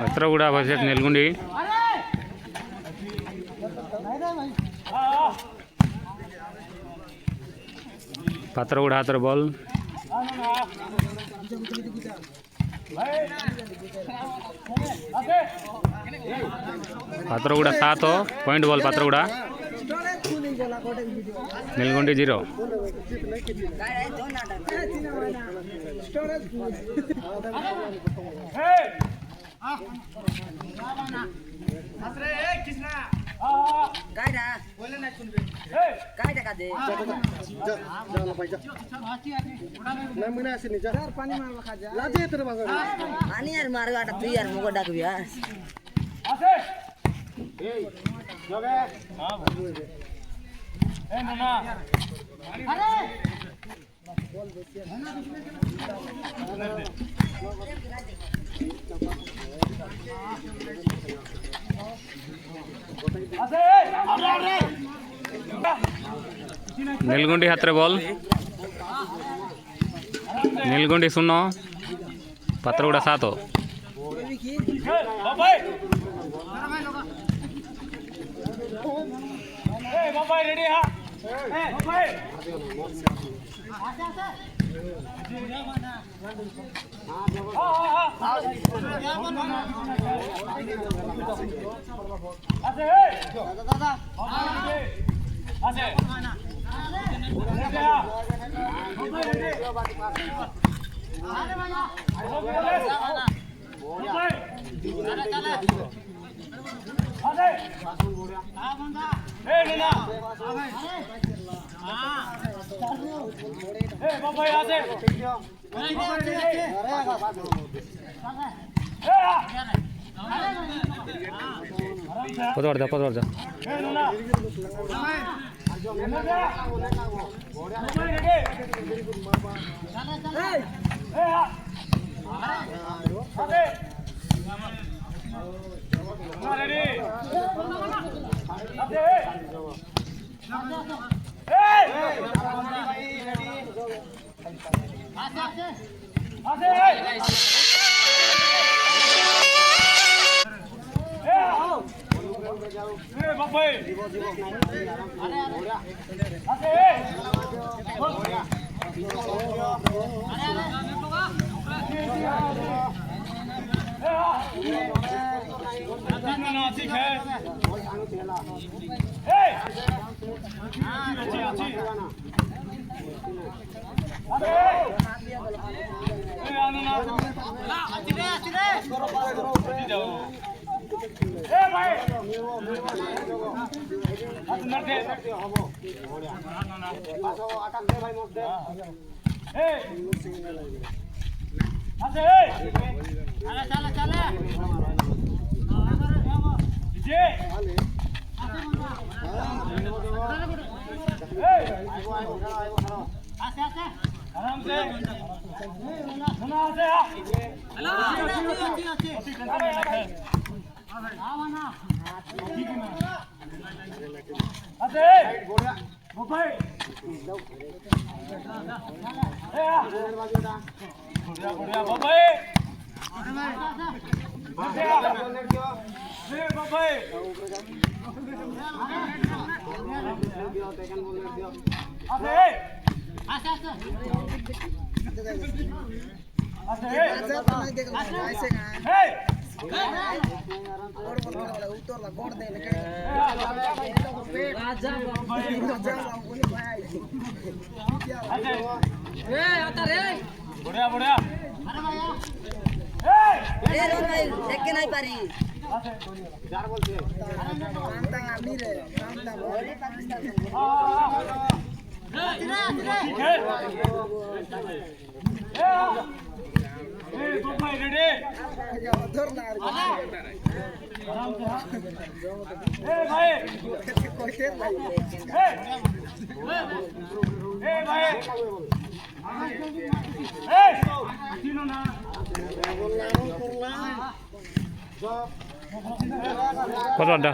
पत्रगुड़ा versus नेलगुंडी पत्रगुड़ा हाथ ball पत्रगुड़ा 7 point ball पत्रगुड़ा नेलगुंडी 0 नेलगुंडी हाथ ball नेलगुंडी 0 पत्रगुड़ा 7 पदवर जा बढ़िया बढ़िया ए रोन भाई देख के नहीं पारी चार बोलते कांता आमी रे कांता बोले पाकिस्तान ठीक है दो भाई रेडी आराम से भाई भाई तीनों ना कौन अड्डा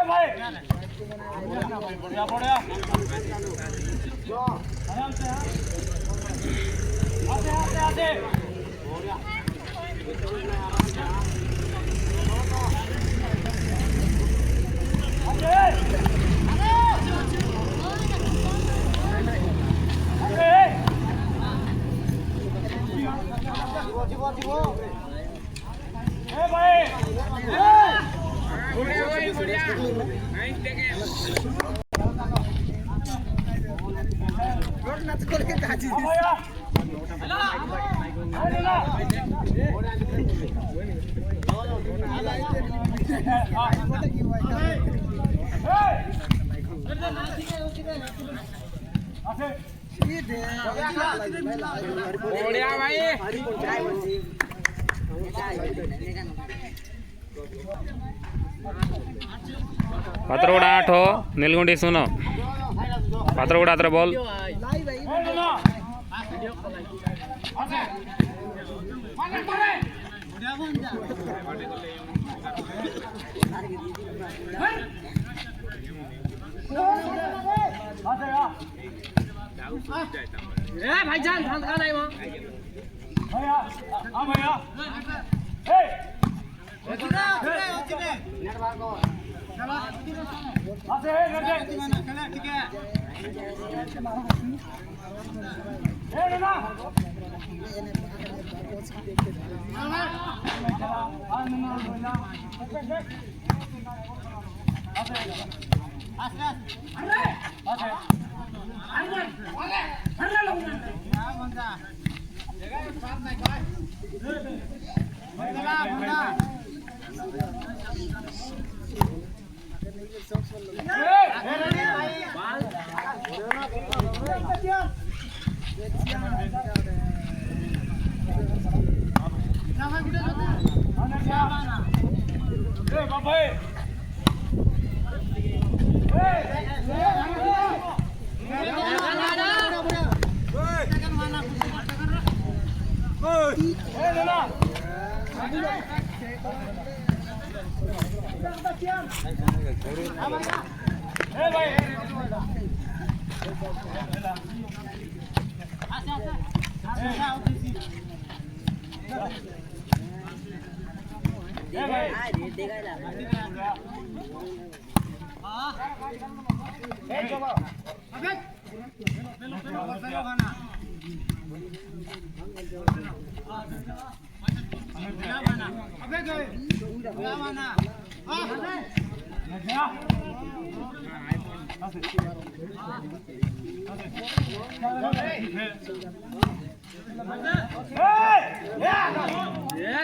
भाई बढ़िया बढ़िया आराम से आते आते आते पात्रगुड़ा 8 हो नीलगुंडी 0 पात्रगुड़ा आतरे बॉल भाईजान धान नहीं वहाँ भैया हाँ भैया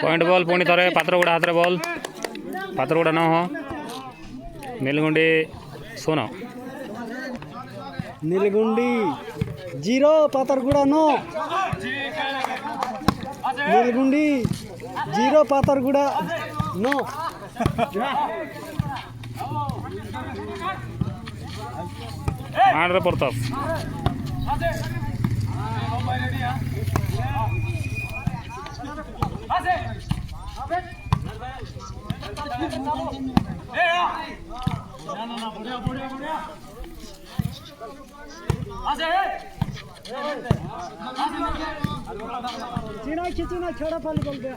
पॉइंट बॉल पुणी थे पात्रगुड़ा हाथ बॉल पात्रगुड़ा 9 हो नीलगुंडी 0 नीलगुंडी 0 पातरगुड़ा 9 नीलगुंडी 0 पातरगुड़ा 9 आंध्र प्रताप चीना खींचना छोड़ा पाली बोल गया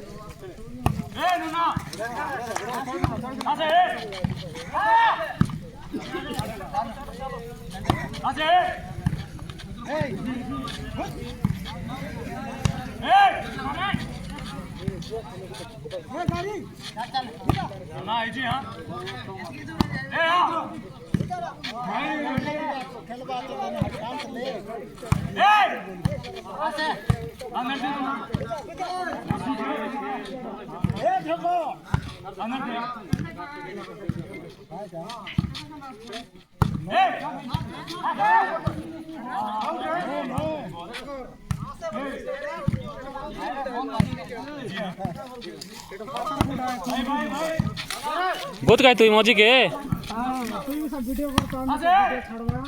गोत काय तू मौजी के हाँ तू सब वीडियो करता हूँ वीडियो छड़वा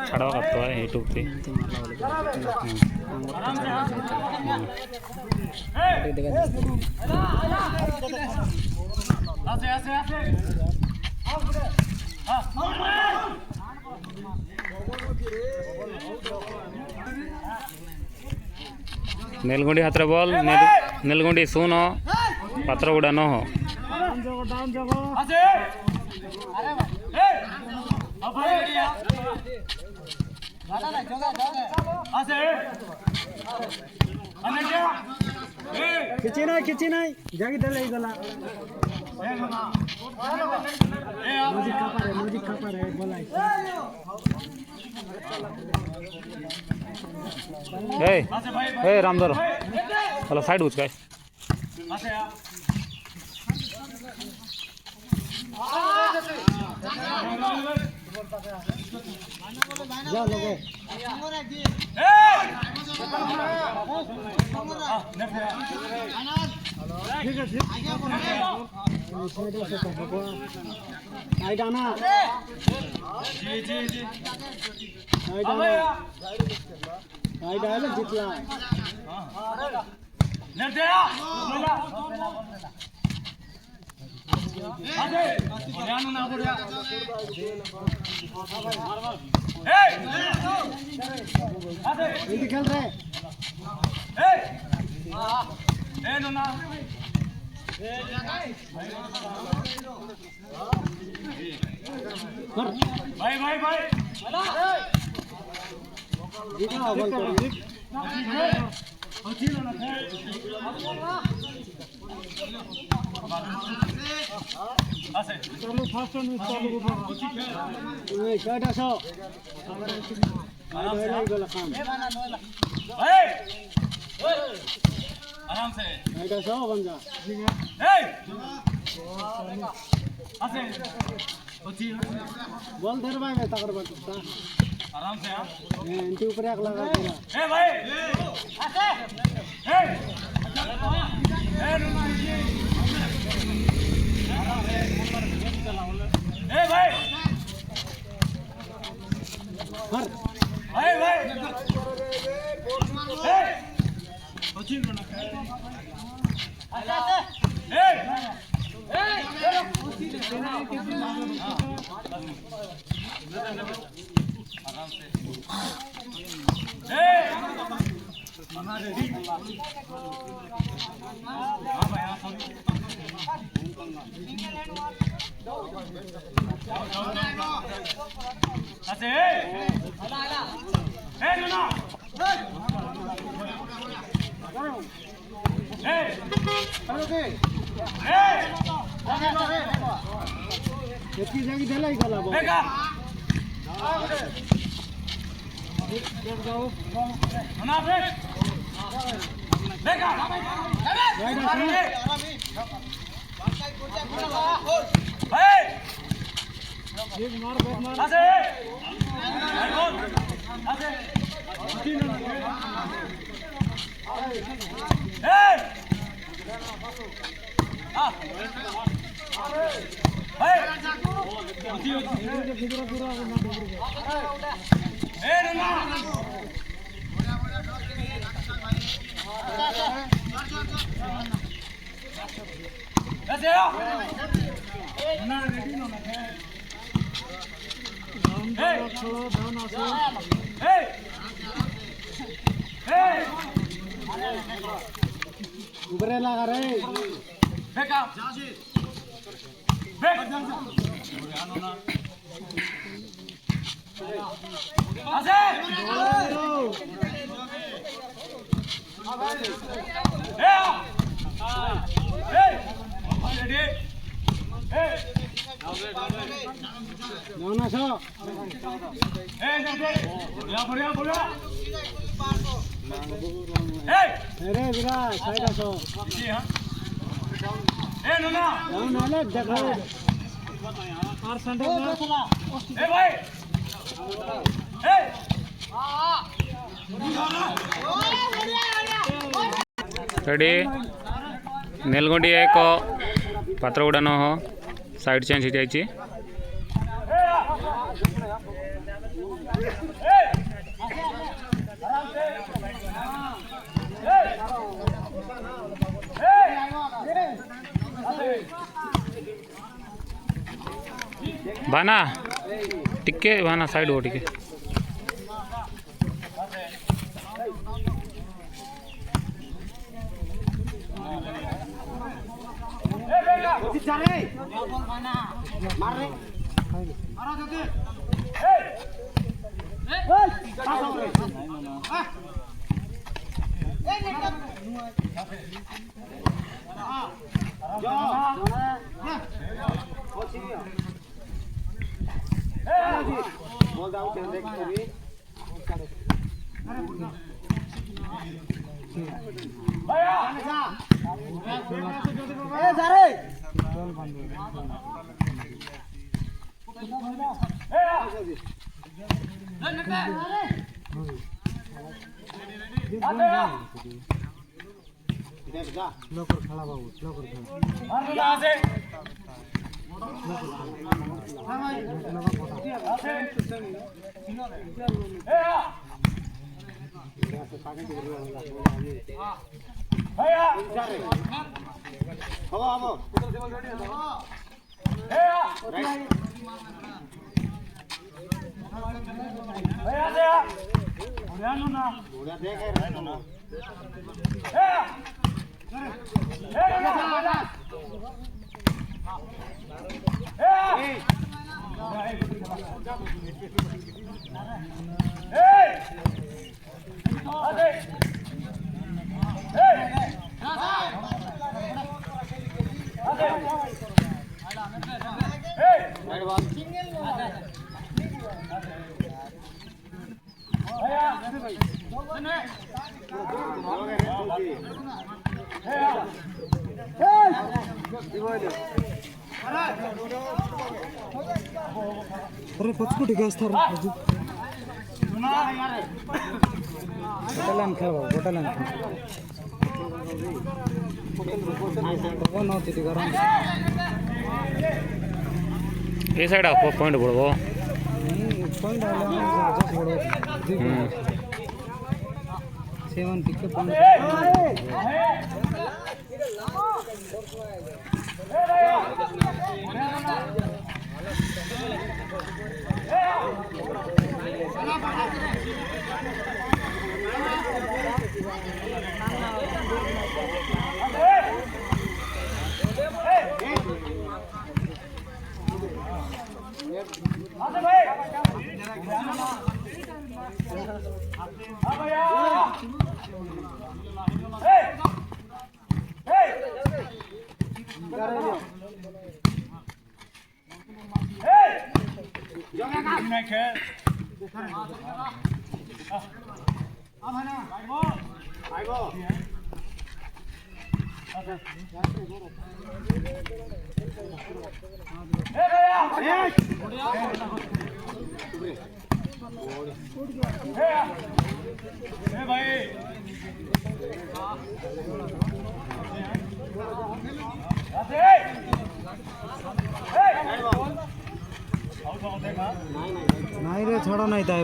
छड़वा करता है यूट्यूब पे नेलगुंडी हाथ बॉल नेलगुंडी सुन पात्रगुड़ा न हो डाउन जगह खिची नहीं जगी दले गला म्यूजिक खपा रहे बोलाई ए रामदर हेलो साइड उच काय जा लोगे ठीक है ठीक आई डाना आई डाले जितला खेल रहे भाई भाई भाई चलो फास्ट आराम से बॉल धरवा में तकर आराम से इंटी ऊपर एक लगा दिया भाई भाई भाई भाई देखी जागी दिलाई गला बॉल ए नन्ना ऐसे आओ नन्ना रेडी नो ना ए छोड़ो धान आसो ए ए उबरे लगा रे बेका बेक आसे ए ए रेडी ए धान आसो ए बढ़िया बढ़िया बढ़िया ए अरे बिरा साइड आसो जी हां ए नन्ना धान आले देखो और संडे में ए भाई ए रेडी नेलगुंडी एक पात्रगुड़ा न हो साइड चेंज हो जाइए बाना टिके बाना साइड हो टिके लोकर खड़ा बाबू लोकर खड़ा अरे पचकुटी गैस था गोटालान खेल बाबू गोटालान खेल नौती गरम ये साइड आप पॉइंट बोलो पॉइंट जस्ट बड़ो 7 टिके पॉइंट नहीं रे छोड़ा नहीं था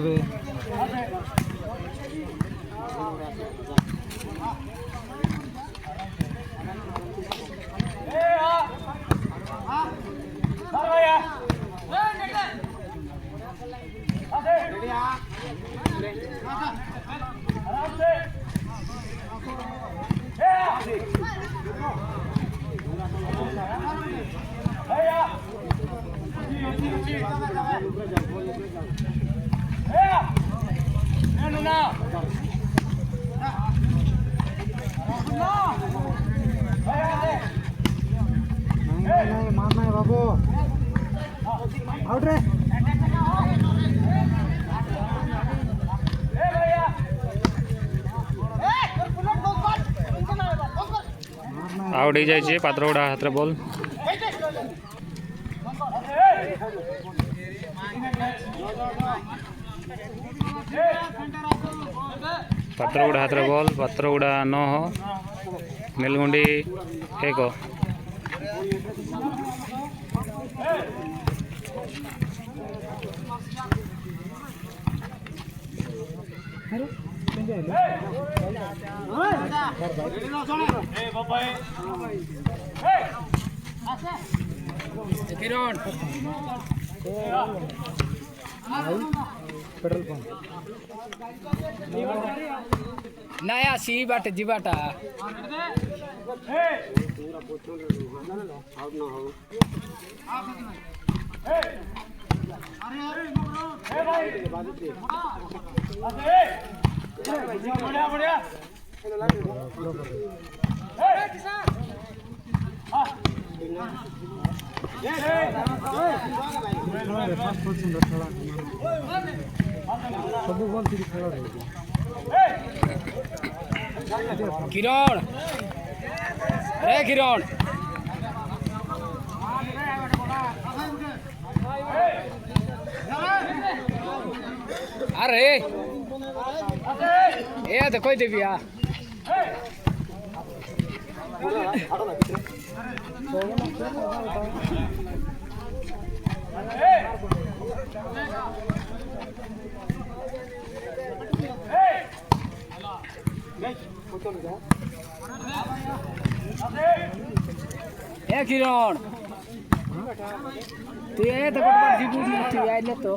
नहीं मारना है बाबू आउट रे आउट हो जाए पात्रगुड़ा हाथ बॉल पात्रगुड़ा हाथ बॉल पात्रगुड़ा 9 नीलगुंडी 1 पेट्रोल पंप नया सी बाट जीवाटा सब बॉल थी खेल रही किरण रे किरण अरे ए तो कोई देवी आ ए किरण तू ये तो बट जीबू नहीं तू आइले तो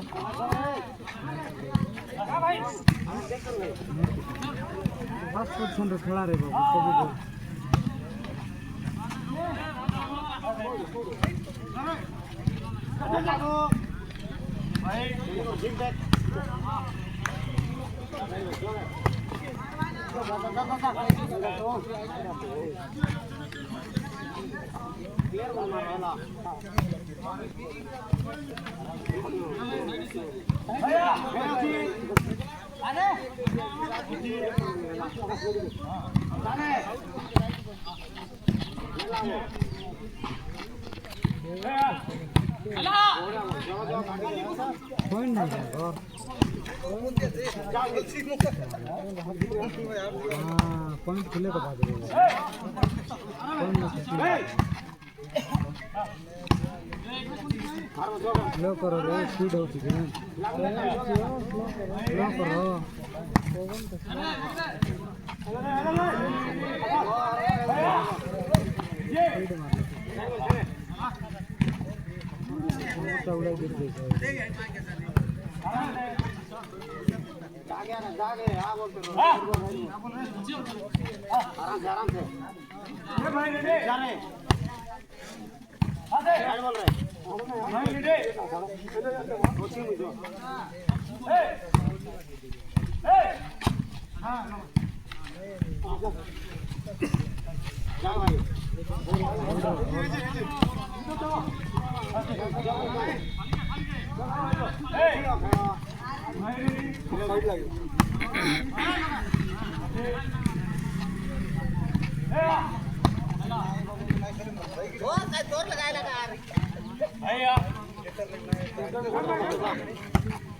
फास्ट पोजीशन रे खेला रे बाबू पॉइंट नहीं है पॉइंट खुले तो बात लो करो रे स्पीड हो चुकी है लो करो उड़ा गिर गई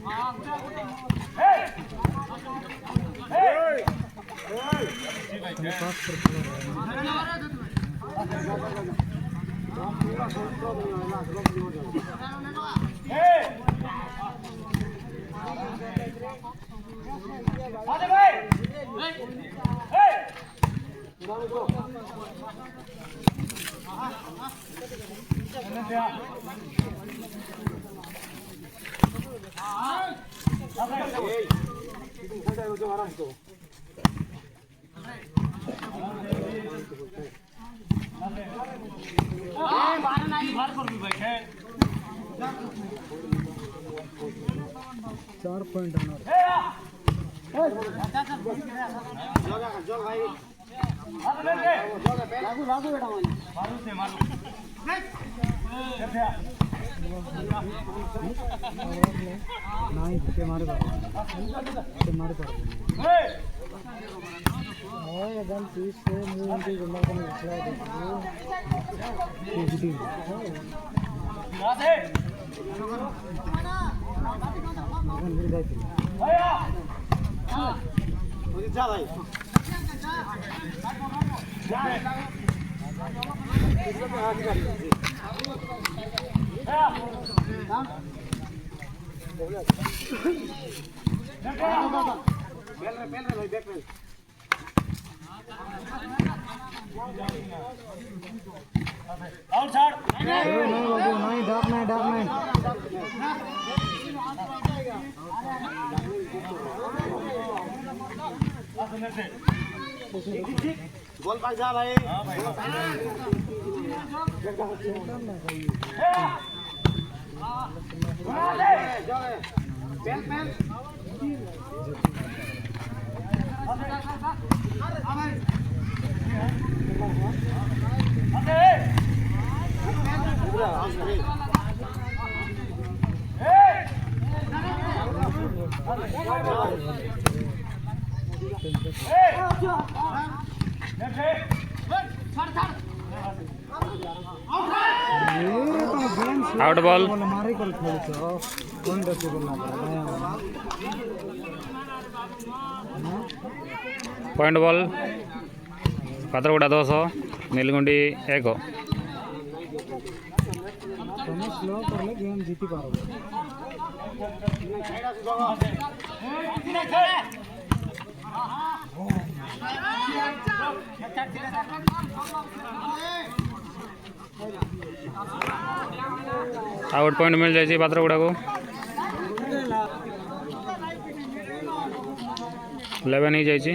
आराम से आते भाई ए बाहर कर भी भाई 4 पॉइंट लागू बेटा मारू से मारू नहीं के मारे ओए गलती से मुंह के गुंडा को निकला दे पॉजिटिव आते मगन गिर गई भैया मुझे जा भाई आउट साइड नहीं डार्क नहीं गोल पास जा भाई हां भाई आउट बॉल मारे कल खेलछो कोन डसे बोलना पॉइंट बॉल पात्रगुड़ा 200 नीलगुंडी 1 तुम स्लो करले गेम जीती पारो आउट पॉइंट मिल जाए पात्रगुड़ा को 11 ही जाइए।